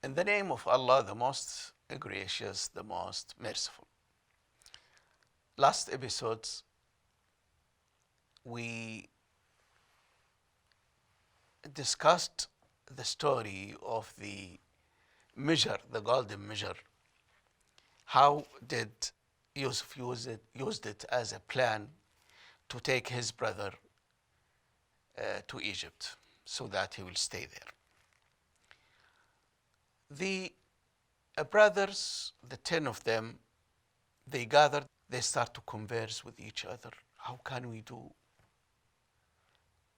In the name of Allah, the most gracious, the most merciful. Last episodes, we discussed the story of the measure, the golden measure. How did Yusuf used it as a plan to take his brother to Egypt so that he will stay there. The brothers, the 10 of them, they gathered, they start to converse with each other. How can we do?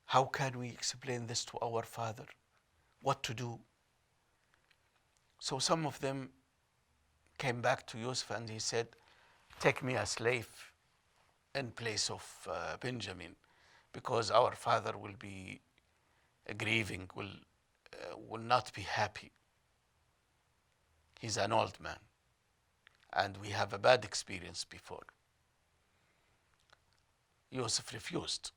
How can we explain this to our father? What to do? So some of them came back to Yusuf and he said, take me a slave in place of Benjamin, because our father will be grieving, will not be happy. He's an old man, and we have a bad experience before. Yusuf refused,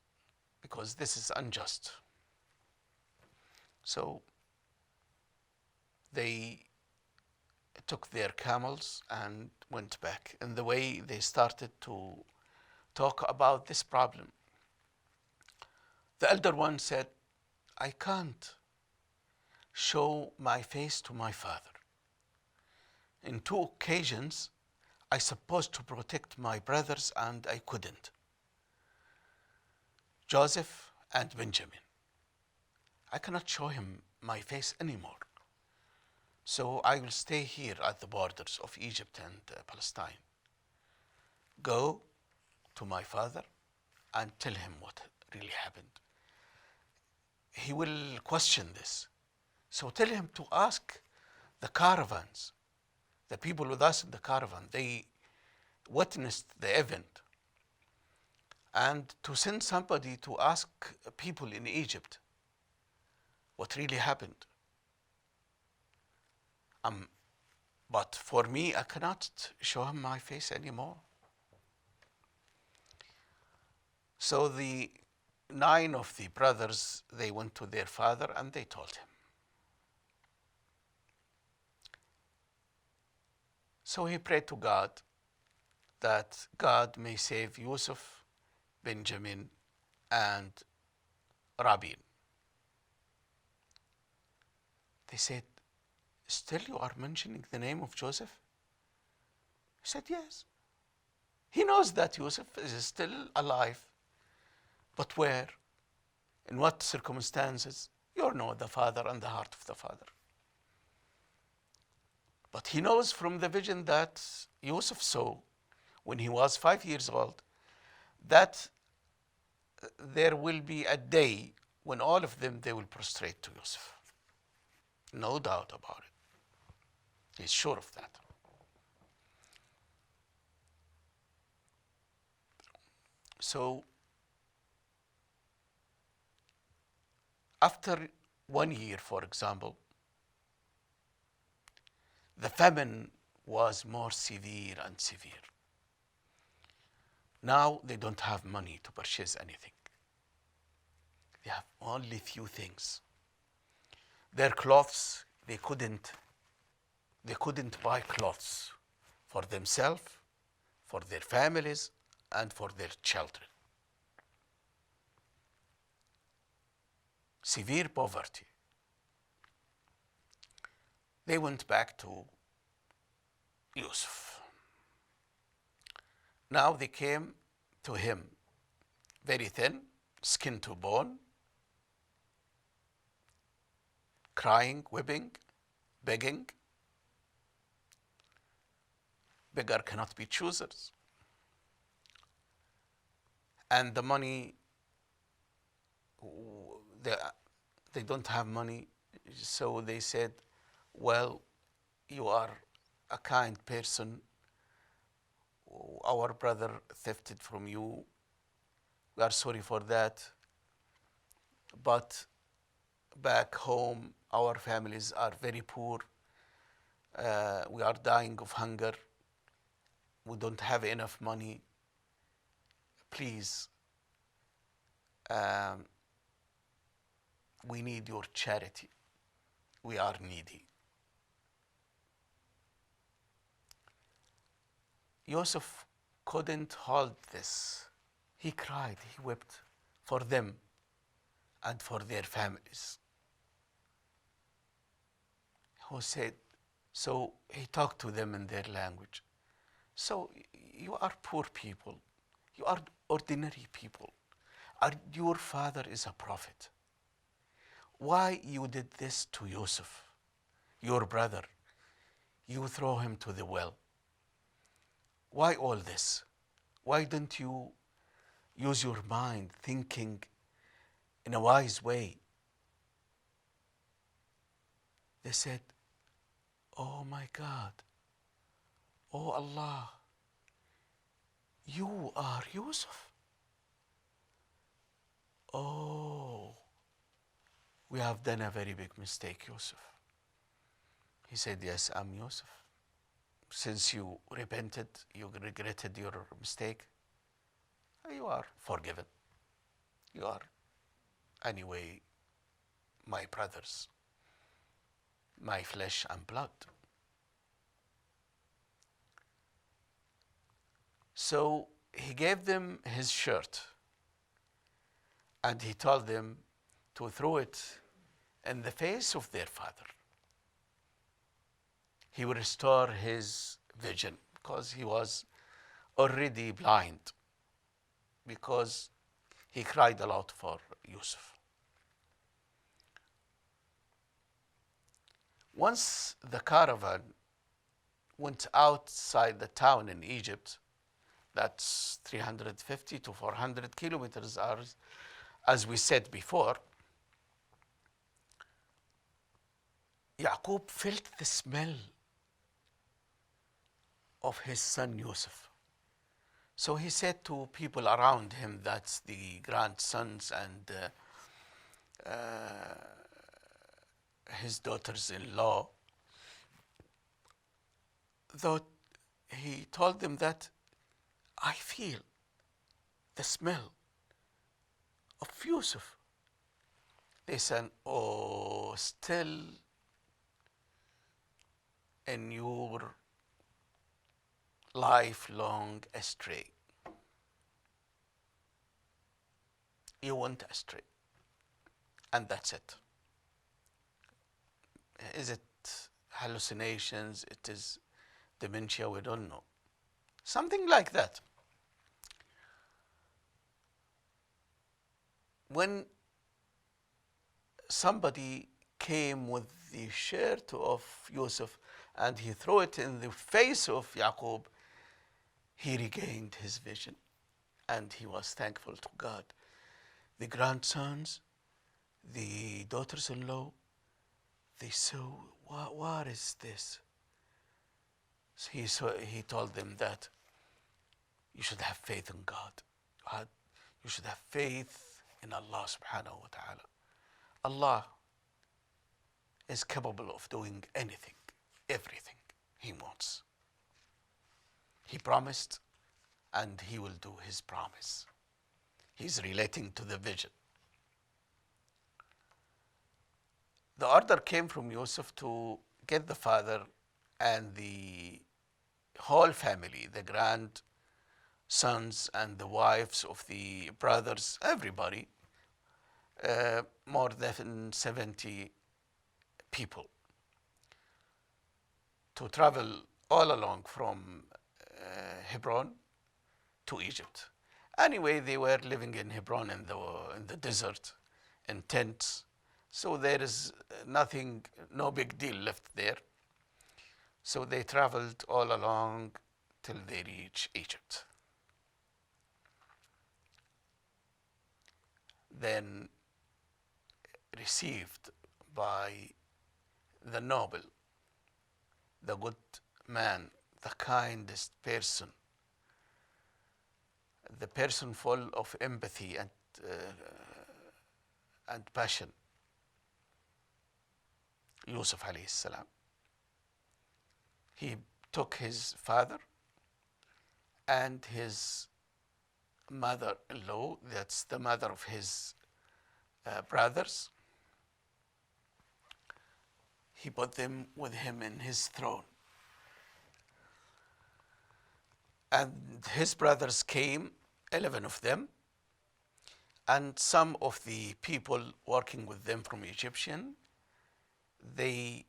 because this is unjust. So they took their camels and went back. In the way, they started to talk about this problem. The elder one said, I can't show my face to my father. In 2 occasions, I supposed to protect my brothers and I couldn't. Joseph and Benjamin. I cannot show him my face anymore. So I will stay here at the borders of Egypt and Palestine. Go to my father and tell him what really happened. He will question this. So tell him to ask the caravans, the people with us in the caravan. They witnessed the event. And to send somebody to ask people in Egypt what really happened. But for me, I cannot show him my face anymore. So the 9 of the brothers, they went to their father and they told him. So he prayed to God that God may save Yusuf, Benjamin, and Rabin. They said, still you are mentioning the name of Joseph? He said, yes. He knows that Yusuf is still alive. But where? In what circumstances? You know the father and the heart of the father. But he knows from the vision that Yusuf saw when he was 5 years old that there will be a day when all of them, they will prostrate to Yusuf. No doubt about it. He's sure of that. So after 1 year, for example, the famine was more severe and severe. Now they don't have money to purchase anything. They have only few things. Their clothes, they couldn't buy clothes for themselves, for their families, and for their children. Severe poverty. They went back to Yusuf. Now they came to him very thin, skin to bone, crying, weeping, begging. Beggar cannot be choosers. And the money, they don't have money, so they said, well, you are a kind person. Our brother thefted from you. We are sorry for that. But back home, our families are very poor. We are dying of hunger. We don't have enough money. Please, we need your charity. We are needy. Yusuf couldn't hold this. He cried, he wept for them and for their families. Who said, so he talked to them in their language. So you are poor people. You are ordinary people. Your father is a prophet. Why you did this to Yusuf, your brother? You throw him to the well. Why all this? Why don't you use your mind thinking in a wise way? They said, oh my God, oh Allah, you are Yusuf. Oh, we have done a very big mistake, Yusuf. He said, yes, I'm Yusuf. Since you repented, you regretted your mistake, you are forgiven. You are, anyway, my brothers, my flesh and blood. So he gave them his shirt and he told them to throw it in the face of their father. He will restore his vision because he was already blind, because he cried a lot for Yusuf. Once the caravan went outside the town in Egypt, that's 350 to 400 kilometers, as we said before, Yaqub felt the smell of his son Yusuf. So he said to people around him, that's the grandsons and his daughters-in-law, though he told them that I feel the smell of Yusuf. They said, oh, still in your lifelong astray. You went astray. And that's it. Is it hallucinations? It is dementia? We don't know. Something like that. When somebody came with the shirt of Yusuf and he threw it in the face of Yaqub, he regained his vision and he was thankful to God. The grandsons, the daughters-in-law, they saw, what is this? So he told them that you should have faith in God. You should have faith in Allah subhanahu wa ta'ala. Allah is capable of doing anything, everything He wants. He promised and He will do His promise. He's relating to the vision. The order came from Yusuf to get the father and the whole family, the grandsons and the wives of the brothers, everybody, more than 70 people, to travel all along from Hebron to Egypt. Anyway, they were living in Hebron in the desert, in tents. So there is nothing, no big deal left there. So they traveled all along till they reach Egypt. Then received by the noble, the good man, the kindest person, the person full of empathy and passion, Yusuf alayhi salam. He took his father and his mother-in-law, that's the mother of his brothers. He put them with him in his throne. And his brothers came, 11 of them, and some of the people working with them from Egyptian, they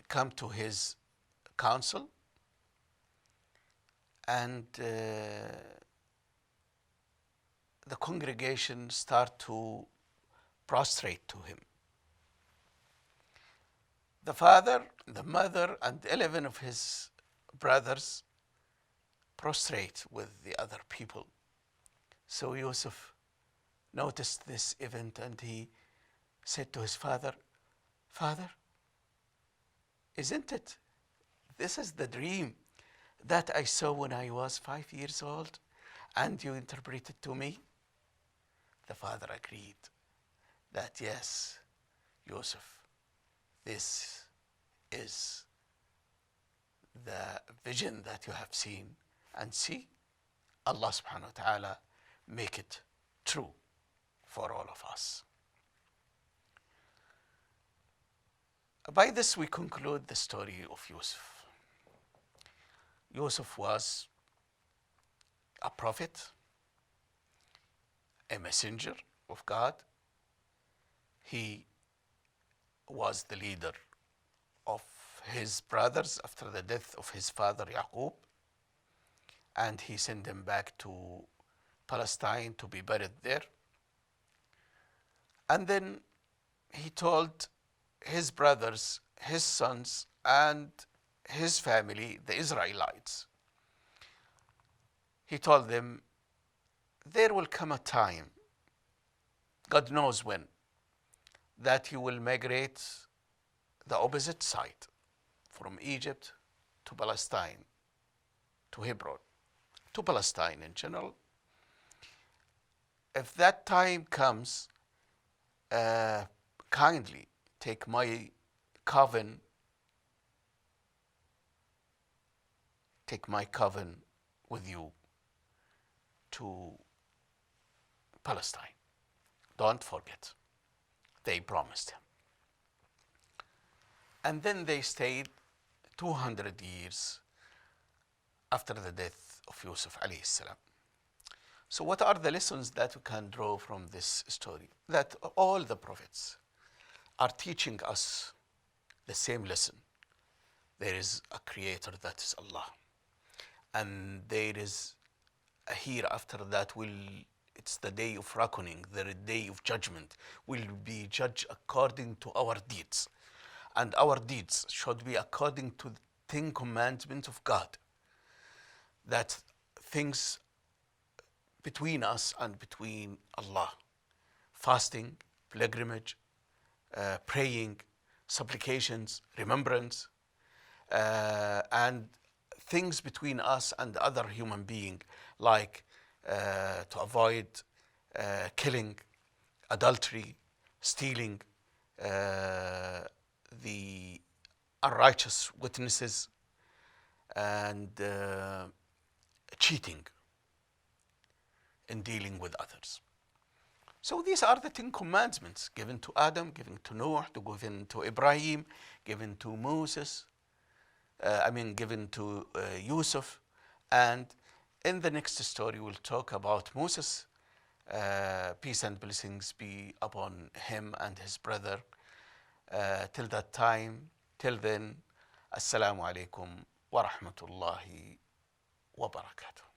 come to his council, and the congregation start to prostrate to him. The father, the mother, and 11 of his brothers prostrate with the other people. So Yusuf noticed this event, and he said to his father, "Father, isn't it? This is the dream that I saw when I was 5 years old, and you interpreted to me." The father agreed that, yes, Yusuf, this is the vision that you have seen, and see, Allah subhanahu wa ta'ala make it true for all of us. By this we conclude the story of Yusuf. Yusuf was a prophet, a messenger of God. He was the leader of his brothers after the death of his father Yaqub, and he sent them back to Palestine to be buried there. And then he told his brothers, his sons, and his family, the Israelites, he told them, there will come a time, God knows when, that you will migrate the opposite side, from Egypt to Palestine, to Hebron, to Palestine in general. If that time comes, kindly take my coven, with you to Palestine. Don't forget. They promised him. And then they stayed 200 years after the death of Yusuf alayhi salam. So what are the lessons that we can draw from this story? That all the prophets are teaching us the same lesson. There is a creator, that is Allah. And there is a hereafter that it's the day of reckoning, the day of judgment. Will be judged according to our deeds. And our deeds should be according to the 10 commandments of God. That things between us and between Allah. Fasting, pilgrimage, praying, supplications, remembrance, and things between us and other human being, like to avoid killing, adultery, stealing, the unrighteous witnesses, and cheating in dealing with others. So these are the 10 commandments given to Adam, given to Noah, given to Ibrahim, given to Moses, given to Yusuf. And in the next story, we'll talk about Moses. Peace and blessings be upon him and his brother. Till that time, till then, Assalamu alaikum wa rahmatullahi wa barakatuh.